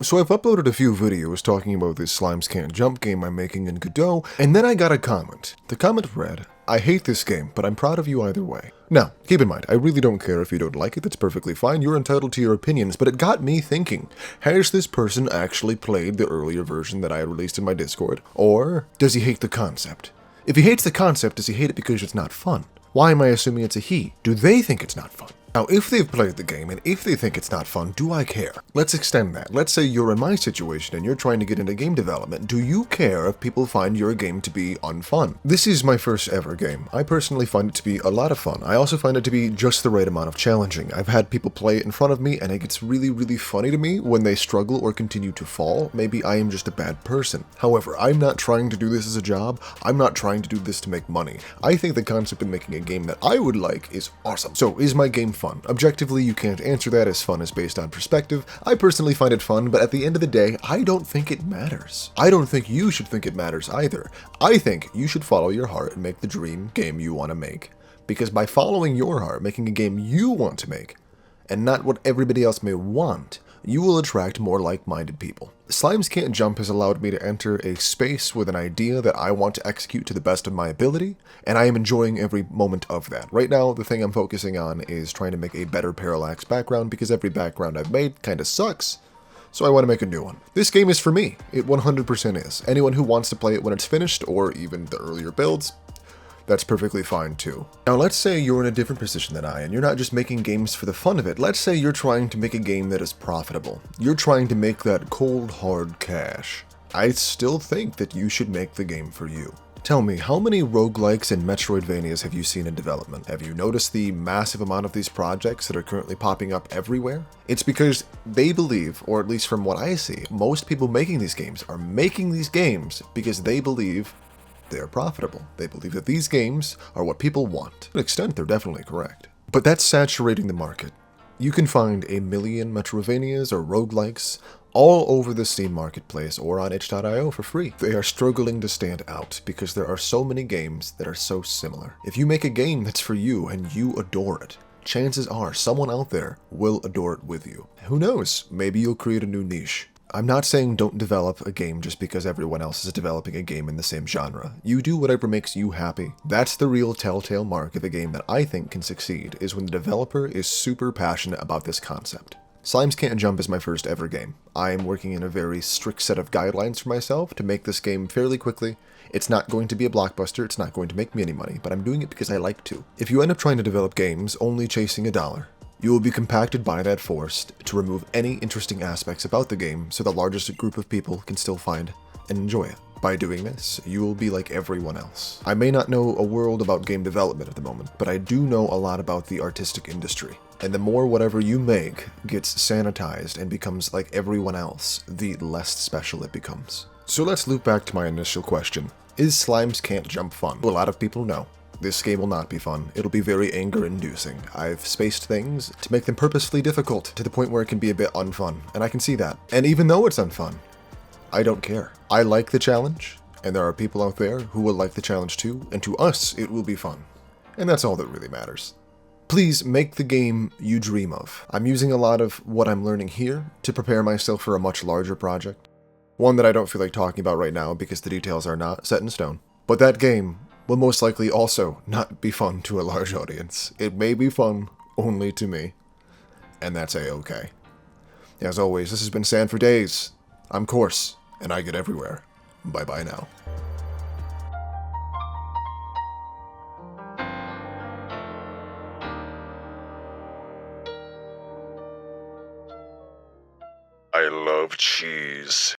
So I've uploaded a few videos talking about this Slimes Can't Jump game I'm making in Godot, and then I got a comment. The comment read, "I hate this game, but I'm proud of you either way." Now, keep in mind, I really don't care if you don't like it, that's perfectly fine, you're entitled to your opinions, but it got me thinking, has this person actually played the earlier version that I released in my Discord? Or does he hate the concept? If he hates the concept, does he hate it because it's not fun? Why am I assuming it's a he? Do they think it's not fun? Now, if they've played the game and if they think it's not fun, do I care? Let's extend that. Let's say you're in my situation and you're trying to get into game development. Do you care if people find your game to be unfun? This is my first ever game. I personally find it to be a lot of fun. I also find it to be just the right amount of challenging. I've had people play it in front of me and it gets really, really funny to me when they struggle or continue to fall. Maybe I am just a bad person. However, I'm not trying to do this as a job. I'm not trying to do this to make money. I think the concept of making a game that I would like is awesome. So, is my game fun? Objectively, you can't answer that, as fun is based on perspective. I personally find it fun, but at the end of the day, I don't think it matters. I don't think you should think it matters either. I think you should follow your heart and make the dream game you want to make. Because by following your heart, making a game you want to make, and not what everybody else may want, you will attract more like-minded people. Slimes Can't Jump has allowed me to enter a space with an idea that I want to execute to the best of my ability, and I am enjoying every moment of that. Right now, the thing I'm focusing on is trying to make a better parallax background, because every background I've made kinda sucks, so I want to make a new one. This game is for me. It 100% is. Anyone who wants to play it when it's finished, or even the earlier builds, that's perfectly fine too. Now let's say you're in a different position than I, and you're not just making games for the fun of it. Let's say you're trying to make a game that is profitable. You're trying to make that cold, hard cash. I still think that you should make the game for you. Tell me, how many roguelikes and Metroidvanias have you seen in development? Have you noticed the massive amount of these projects that are currently popping up everywhere? It's because they believe, or at least from what I see, most people making these games are making these games because they believe they're profitable. They believe that these games are what people want. To an extent, they're definitely correct. But that's saturating the market. You can find a million Metroidvanias or roguelikes all over the Steam marketplace or on itch.io for free. They are struggling to stand out because there are so many games that are so similar. If you make a game that's for you and you adore it, chances are someone out there will adore it with you. Who knows? Maybe you'll create a new niche. I'm not saying don't develop a game just because everyone else is developing a game in the same genre. You do whatever makes you happy. That's the real telltale mark of a game that I think can succeed, is when the developer is super passionate about this concept. Slimes Can't Jump is my first ever game. I am working in a very strict set of guidelines for myself to make this game fairly quickly. It's not going to be a blockbuster, it's not going to make me any money, but I'm doing it because I like to. If you end up trying to develop games only chasing a dollar, you will be compacted by that force to remove any interesting aspects about the game so the largest group of people can still find and enjoy it. By doing this, you will be like everyone else. I may not know a world about game development at the moment, but I do know a lot about the artistic industry. And the more whatever you make gets sanitized and becomes like everyone else, the less special it becomes. So let's loop back to my initial question. Is Slimes Can't Jump fun? Well, a lot of people know. This game will not be fun. It'll be very anger-inducing. I've spaced things to make them purposefully difficult to the point where it can be a bit unfun, and I can see that. And even though it's unfun, I don't care. I like the challenge, and there are people out there who will like the challenge too, and to us, it will be fun. And that's all that really matters. Please make the game you dream of. I'm using a lot of what I'm learning here to prepare myself for a much larger project. One that I don't feel like talking about right now because the details are not set in stone. But that game will most likely also not be fun to a large audience. It may be fun only to me, and that's a-okay. As always, this has been Sand for Days. I'm Course, and I get everywhere. Bye-bye now. I love cheese.